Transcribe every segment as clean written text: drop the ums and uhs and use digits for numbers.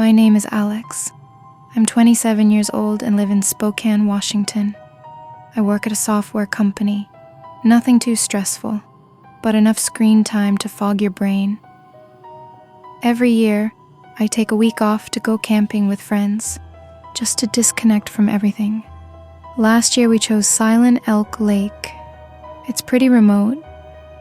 My name is Alex. I'm 27 years old and live in Spokane, Washington. I work at a software company. Nothing too stressful, but enough screen time to fog your brain. Every year, I take a week off to go camping with friends, just to disconnect from everything. Last year we chose Silent Elk Lake. It's pretty remote,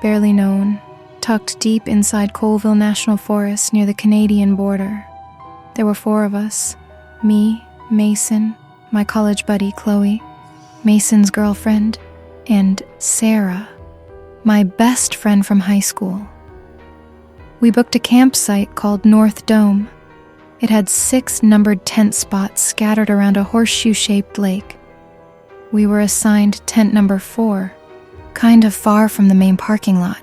barely known, tucked deep inside Colville National Forest near the Canadian border. There were 4 of us, me, Mason, my college buddy Chloe, Mason's girlfriend, and Sarah, my best friend from high school. We booked a campsite called North Dome. It had 6 numbered tent spots scattered around a horseshoe-shaped lake. We were assigned tent number 4, kind of far from the main parking lot,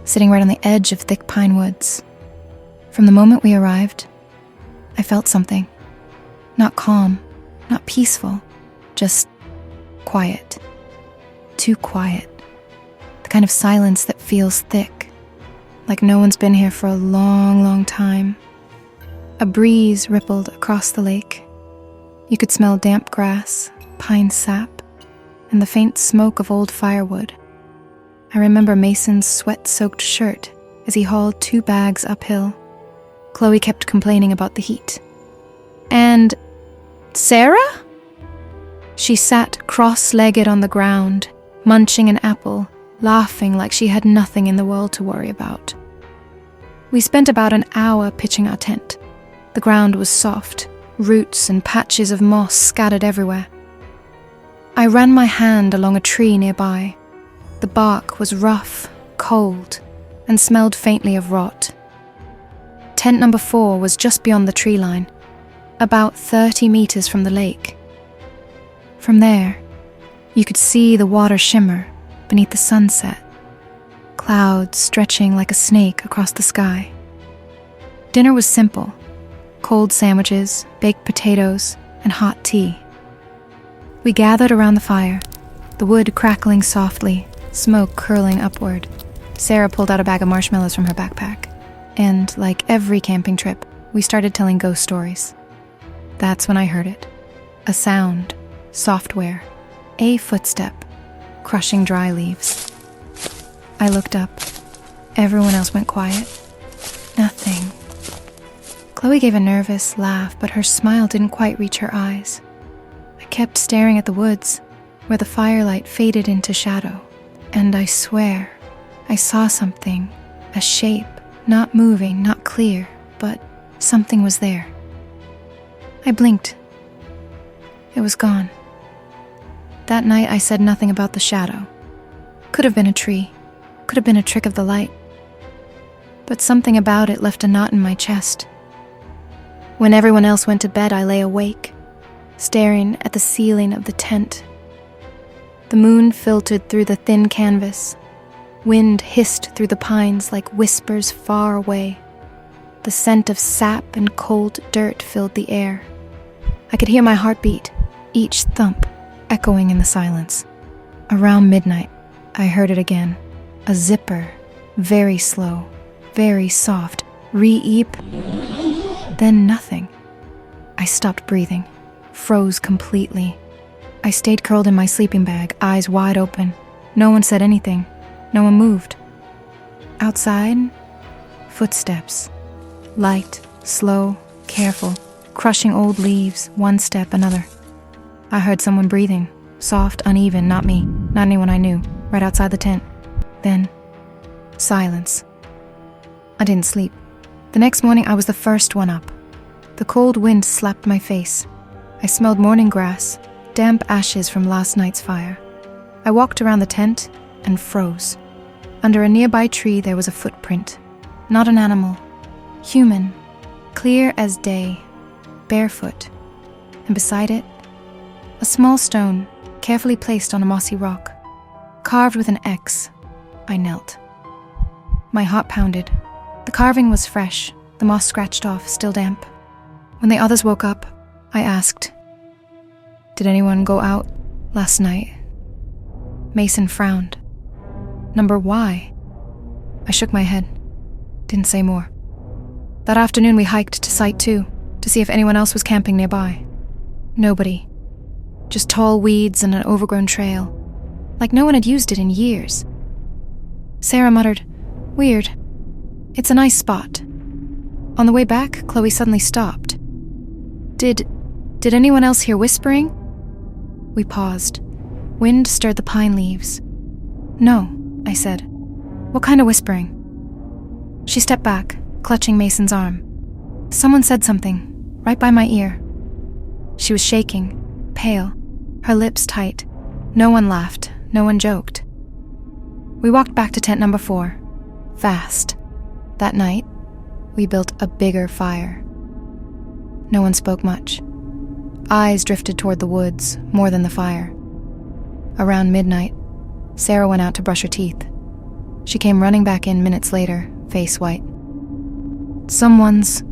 sitting right on the edge of thick pine woods. From the moment we arrived, I felt something. Not calm, not peaceful, just quiet. Too quiet. The kind of silence that feels thick, like no one's been here for a long, long time. A breeze rippled across the lake. You could smell damp grass, pine sap, and the faint smoke of old firewood. I remember Mason's sweat-soaked shirt as he hauled 2 bags uphill. Chloe kept complaining about the heat. And Sarah? She sat cross-legged on the ground, munching an apple, laughing like she had nothing in the world to worry about. We spent about an hour pitching our tent. The ground was soft, roots and patches of moss scattered everywhere. I ran my hand along a tree nearby. The bark was rough, cold, and smelled faintly of rot. Tent number 4 was just beyond the tree line, about 30 meters from the lake. From there, you could see the water shimmer beneath the sunset, clouds stretching like a snake across the sky. Dinner was simple: cold sandwiches, baked potatoes, and hot tea. We gathered around the fire, the wood crackling softly, smoke curling upward. Sarah pulled out a bag of marshmallows from her backpack, and like every camping trip, we started telling ghost stories. That's when I heard it. A sound, software, a footstep, crushing dry leaves. I looked up. Everyone else went quiet. Nothing. Chloe gave a nervous laugh, but her smile didn't quite reach her eyes. I kept staring at the woods, where the firelight faded into shadow, and I swear, I saw something, a shape, not moving, not clear, but something was there. I blinked. It was gone. That night I said nothing about the shadow. Could have been a tree, could have been a trick of the light. But something about it left a knot in my chest. When everyone else went to bed, I lay awake, staring at the ceiling of the tent. The moon filtered through the thin canvas. Wind hissed through the pines like whispers far away. The scent of sap and cold dirt filled the air. I could hear my heartbeat, each thump echoing in the silence. Around midnight, I heard it again. A zipper, very slow, very soft, re-eep, then nothing. I stopped breathing, froze completely. I stayed curled in my sleeping bag, eyes wide open. No one said anything. No one moved. Outside, footsteps. Light, slow, careful, crushing old leaves, one step, another. I heard someone breathing, soft, uneven, not me, not anyone I knew, right outside the tent. Then, silence. I didn't sleep. The next morning, I was the first one up. The cold wind slapped my face. I smelled morning grass, damp ashes from last night's fire. I walked around the tent and froze. Under a nearby tree, there was a footprint. Not an animal. Human, clear as day, barefoot, and beside it, a small stone carefully placed on a mossy rock, carved with an X. I knelt. My heart pounded. The carving was fresh, the moss scratched off, still damp. When the others woke up, I asked, "Did anyone go out last night?" Mason frowned. "Number Y?" I shook my head, didn't say more. That afternoon we hiked to Site 2, to see if anyone else was camping nearby. Nobody. Just tall weeds and an overgrown trail, like no one had used it in years. Sarah muttered, "Weird. It's a nice spot." On the way back, Chloe suddenly stopped. Did anyone else hear whispering?" We paused. Wind stirred the pine leaves. "No," I said. "What kind of whispering?" She stepped back, clutching Mason's arm. "Someone said something, right by my ear." She was shaking, pale, her lips tight. No one laughed, no one joked. We walked back to tent number 4, fast. That night, we built a bigger fire. No one spoke much. Eyes drifted toward the woods, more than the fire. Around midnight, Sarah went out to brush her teeth. She came running back in minutes later, face white. "Someone's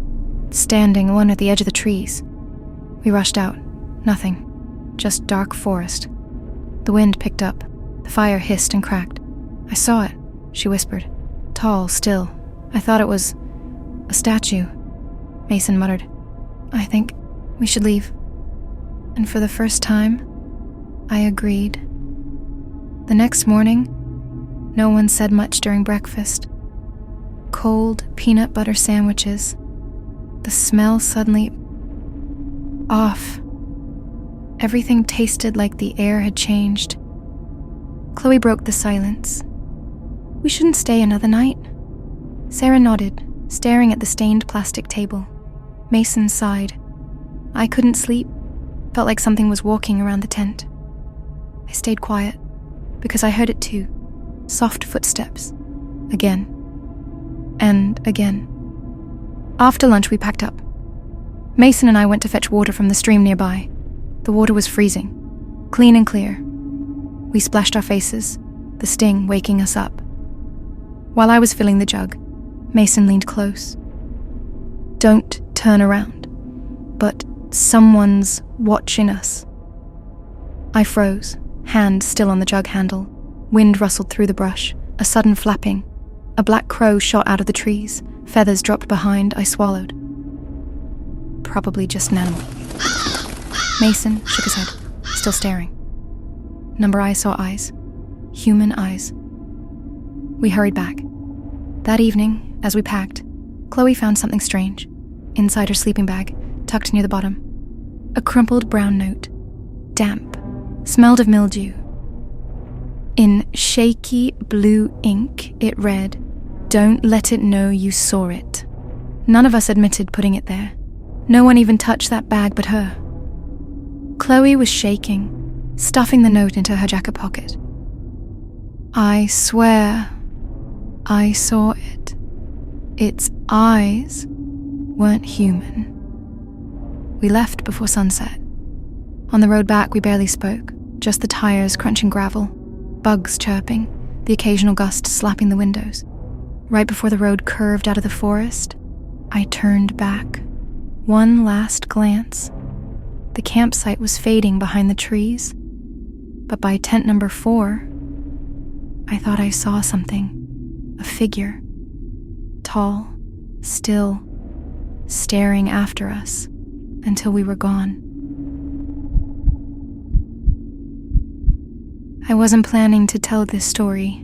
standing alone at the edge of the trees." We rushed out. Nothing. Just dark forest. The wind picked up. The fire hissed and cracked. "I saw it," she whispered. "Tall, still. I thought it was a statue." Mason muttered, "I think we should leave." And for the first time, I agreed. The next morning, no one said much during breakfast. Cold peanut butter sandwiches. The smell suddenly off. Everything tasted like the air had changed. Chloe broke the silence. "We shouldn't stay another night." Sarah nodded, staring at the stained plastic table. Mason sighed. I couldn't sleep. Felt like something was walking around the tent. I stayed quiet, because I heard it too. Soft footsteps. Again. And again. After lunch, we packed up. Mason and I went to fetch water from the stream nearby. The water was freezing, clean and clear. We splashed our faces, the sting waking us up. While I was filling the jug, Mason leaned close. "Don't turn around, but someone's watching us." I froze, hand still on the jug handle. Wind rustled through the brush, a sudden flapping. A black crow shot out of the trees, feathers dropped behind. I swallowed. Probably just an animal. Mason shook his head, still staring. Number I saw eyes. Human eyes. We hurried back. That evening, as we packed, Chloe found something strange. Inside her sleeping bag, tucked near the bottom. A crumpled brown note. Damp. Smelled of mildew. In shaky blue ink, it read, "Don't let it know you saw it." None of us admitted putting it there. No one even touched that bag but her. Chloe was shaking, stuffing the note into her jacket pocket. "I swear I saw it. Its eyes weren't human." We left before sunset. On the road back, we barely spoke, just the tires crunching gravel, bugs chirping, the occasional gust slapping the windows. Right before the road curved out of the forest, I turned back. One last glance. The campsite was fading behind the trees, but by tent number 4, I thought I saw something. A figure. Tall, still, staring after us until we were gone. I wasn't planning to tell this story,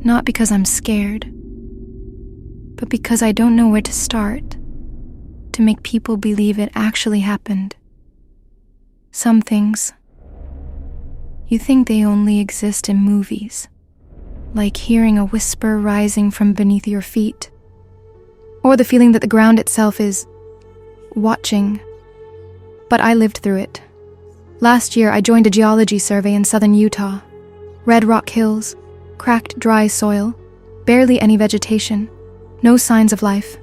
not because I'm scared, but because I don't know where to start to make people believe it actually happened. Some things, you think they only exist in movies, like hearing a whisper rising from beneath your feet, or the feeling that the ground itself is watching. But I lived through it. Last year, I joined a geology survey in southern Utah. Red rock hills, cracked dry soil, barely any vegetation, no signs of life.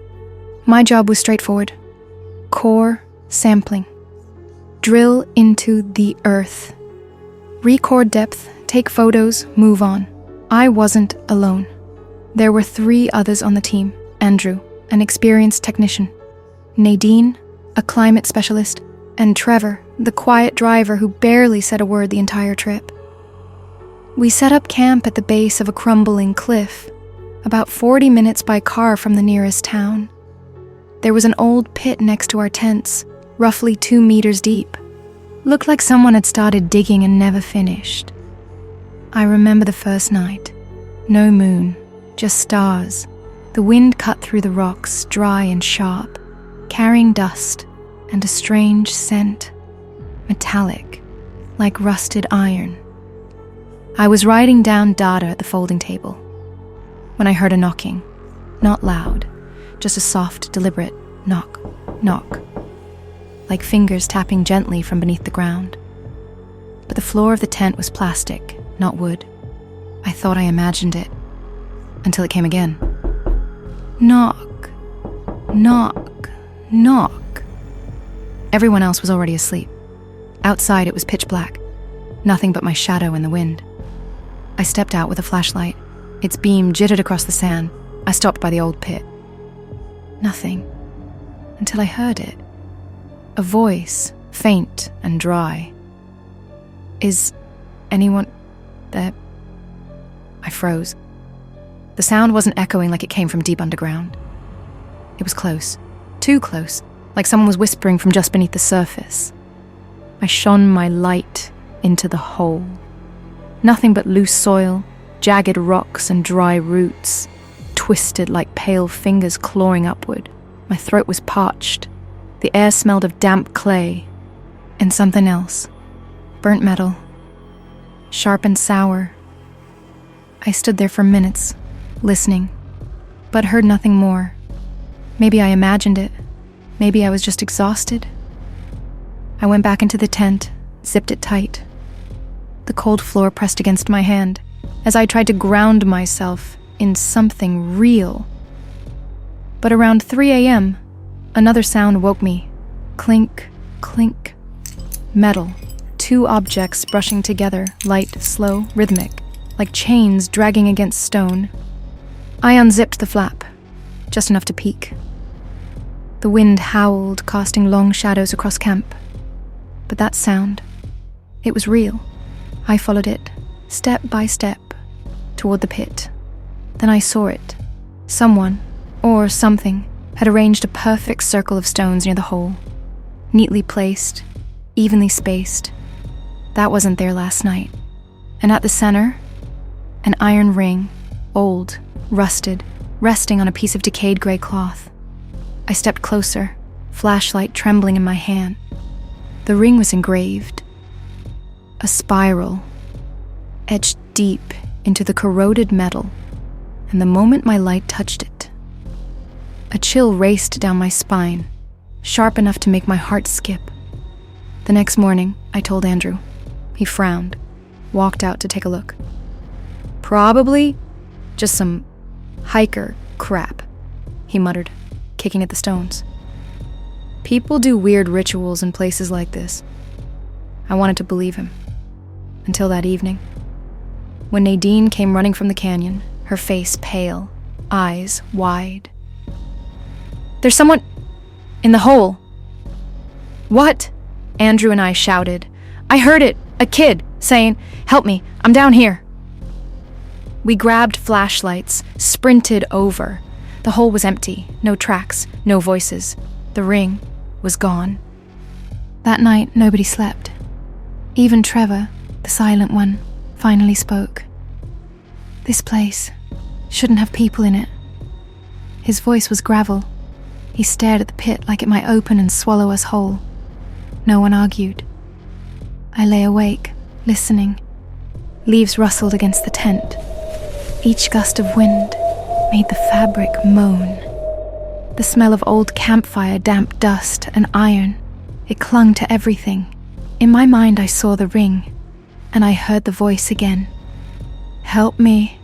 My job was straightforward. Core sampling. Drill into the earth. Record depth, take photos, move on. I wasn't alone. There were 3 others on the team. Andrew, an experienced technician. Nadine, a climate specialist. And Trevor, the quiet driver who barely said a word the entire trip. We set up camp at the base of a crumbling cliff, about 40 minutes by car from the nearest town. There was an old pit next to our tents, roughly 2 meters deep. Looked like someone had started digging and never finished. I remember the first night. No moon, just stars. The wind cut through the rocks, dry and sharp, carrying dust and a strange scent, metallic, like rusted iron. I was writing down data at the folding table when I heard a knocking. Not loud, just a soft, deliberate knock, knock, like fingers tapping gently from beneath the ground. But the floor of the tent was plastic, not wood. I thought I imagined it, until it came again. Knock, knock, knock. Everyone else was already asleep. Outside it was pitch black, nothing but my shadow in the wind. I stepped out with a flashlight. Its beam jittered across the sand. I stopped by the old pit. Nothing, until I heard it. A voice, faint and dry. "Is anyone there?" I froze. The sound wasn't echoing like it came from deep underground. It was close, too close, like someone was whispering from just beneath the surface. I shone my light into the hole. Nothing but loose soil, jagged rocks and dry roots, twisted like pale fingers clawing upward. My throat was parched. The air smelled of damp clay and something else. Burnt metal. Sharp and sour. I stood there for minutes, listening, but heard nothing more. Maybe I imagined it. Maybe I was just exhausted. I went back into the tent, zipped it tight. The cold floor pressed against my hand as I tried to ground myself in something real. But around 3 a.m., another sound woke me. Clink, clink. Metal. 2 objects brushing together, light, slow, rhythmic, like chains dragging against stone. I unzipped the flap, just enough to peek. The wind howled, casting long shadows across camp. But that sound, it was real. I followed it, step by step, toward the pit. Then I saw it. Someone, or something, had arranged a perfect circle of stones near the hole. Neatly placed, evenly spaced. That wasn't there last night. And at the center, an iron ring, old, rusted, resting on a piece of decayed gray cloth. I stepped closer, flashlight trembling in my hand. The ring was engraved. A spiral, etched deep into the corroded metal, and the moment my light touched it, a chill raced down my spine, sharp enough to make my heart skip. The next morning, I told Andrew. He frowned, walked out to take a look. "Probably just some hiker crap," he muttered, kicking at the stones. "People do weird rituals in places like this." I wanted to believe him. Until that evening, when Nadine came running from the canyon, her face pale, eyes wide. "There's someone in the hole." "What?" Andrew and I shouted. "I heard it, a kid, saying, 'Help me, I'm down here.'" We grabbed flashlights, sprinted over. The hole was empty, no tracks, no voices. The ring was gone. That night, nobody slept. Even Trevor, the silent one, finally spoke. "This place shouldn't have people in it." His voice was gravel. He stared at the pit like it might open and swallow us whole. No one argued. I lay awake, listening. Leaves rustled against the tent. Each gust of wind made the fabric moan. The smell of old campfire, damp dust, and iron, it clung to everything. In my mind, I saw the ring, and I heard the voice again. "Help me."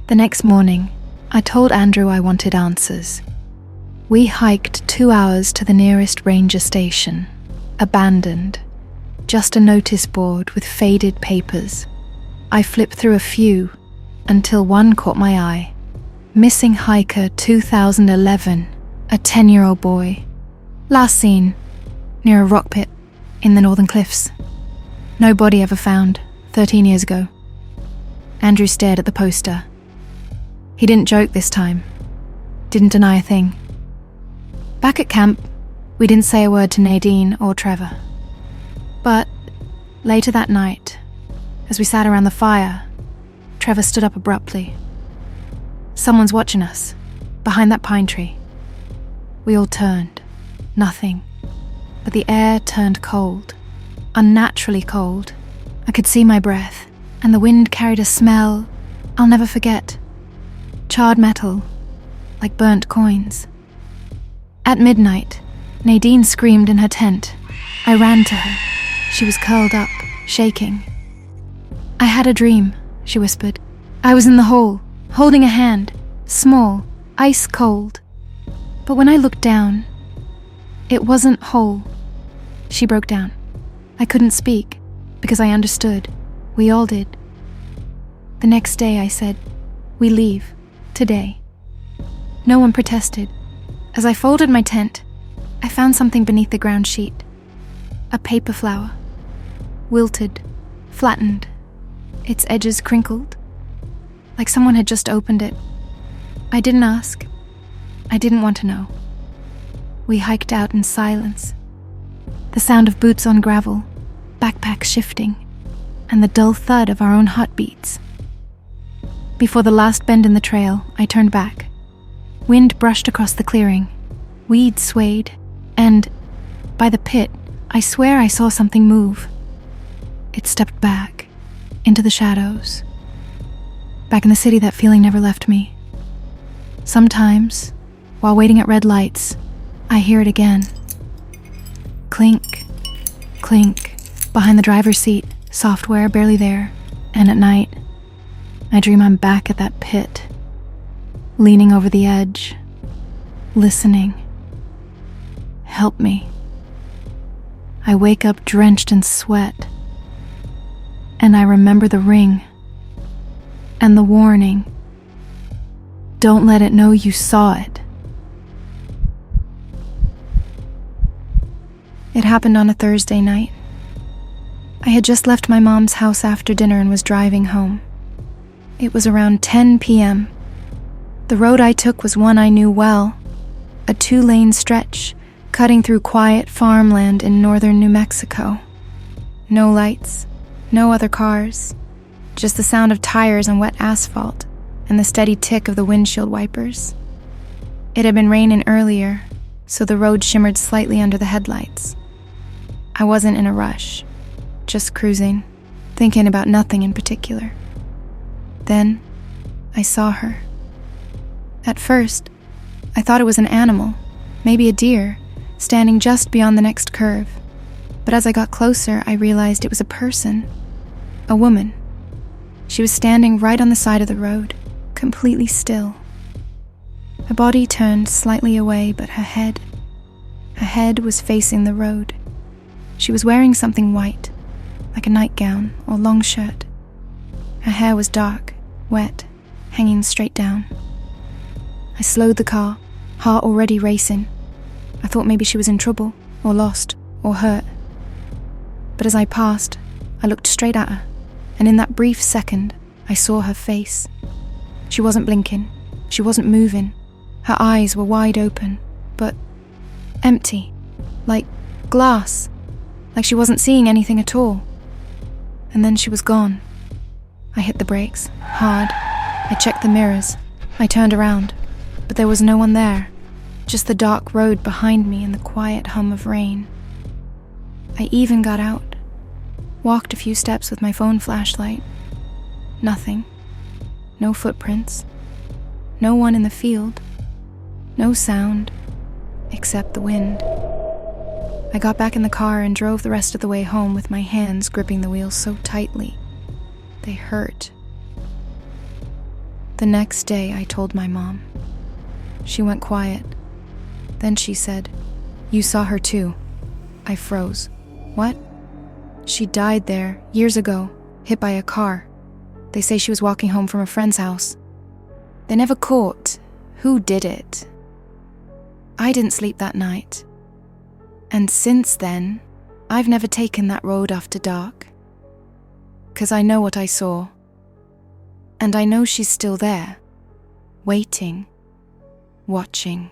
The next morning, I told Andrew I wanted answers. We hiked 2 hours to the nearest ranger station, abandoned. Just a notice board with faded papers. I flipped through a few until one caught my eye. Missing hiker 2011, a 10-year-old boy. Last seen near a rock pit in the northern cliffs. No body ever found, 13 years ago. Andrew stared at the poster. He didn't joke this time. Didn't deny a thing. Back at camp, we didn't say a word to Nadine or Trevor. But later that night, as we sat around the fire, Trevor stood up abruptly. "Someone's watching us, behind that pine tree." We all turned. Nothing. But the air turned cold, unnaturally cold. I could see my breath, and the wind carried a smell I'll never forget. Charred metal, like burnt coins. At midnight, Nadine screamed in her tent. I ran to her. She was curled up, shaking. "I had a dream," she whispered. "I was in the hole, holding a hand, small, ice cold. But when I looked down, it wasn't whole." She broke down. I couldn't speak, because I understood. We all did. The next day I said, "We leave, today." No one protested. As I folded my tent, I found something beneath the ground sheet. A paper flower. Wilted, flattened, its edges crinkled, like someone had just opened it. I didn't ask. I didn't want to know. We hiked out in silence. The sound of boots on gravel, backpacks shifting, and the dull thud of our own heartbeats. Before the last bend in the trail, I turned back. Wind brushed across the clearing. Weeds swayed, and by the pit, I swear I saw something move. It stepped back, into the shadows. Back in the city, that feeling never left me. Sometimes, while waiting at red lights, I hear it again. Clink, clink, behind the driver's seat, software barely there, and at night, I dream I'm back at that pit, leaning over the edge, listening. Help me. I wake up drenched in sweat, and I remember the ring and the warning. Don't let it know you saw it. It happened on a Thursday night. I had just left my mom's house after dinner and was driving home. It was around 10 p.m. The road I took was one I knew well, a 2-lane stretch cutting through quiet farmland in northern New Mexico. No lights, no other cars, just the sound of tires on wet asphalt and the steady tick of the windshield wipers. It had been raining earlier, so the road shimmered slightly under the headlights. I wasn't in a rush, just cruising, thinking about nothing in particular. Then, I saw her. At first, I thought it was an animal, maybe a deer, standing just beyond the next curve. But as I got closer, I realized it was a person, a woman. She was standing right on the side of the road, completely still. Her body turned slightly away, but her head was facing the road. She was wearing something white, like a nightgown or long shirt. Her hair was dark, wet, hanging straight down. I slowed the car, heart already racing. I thought maybe she was in trouble, or lost, or hurt. But as I passed, I looked straight at her, and in that brief second, I saw her face. She wasn't blinking, she wasn't moving. Her eyes were wide open, but empty, like glass, like she wasn't seeing anything at all. And then she was gone. I hit the brakes, hard. I checked the mirrors. I turned around, but there was no one there, just the dark road behind me and the quiet hum of rain. I even got out, walked a few steps with my phone flashlight. Nothing. No footprints. No one in the field. No sound, except the wind. I got back in the car and drove the rest of the way home with my hands gripping the wheel so tightly. They hurt. The next day, I told my mom. She went quiet. Then she said, "You saw her too." I froze. What? She died there, years ago, hit by a car. They say she was walking home from a friend's house. They never caught who did it. I didn't sleep that night. And since then, I've never taken that road after dark. 'Cause I know what I saw. And I know she's still there, waiting, watching.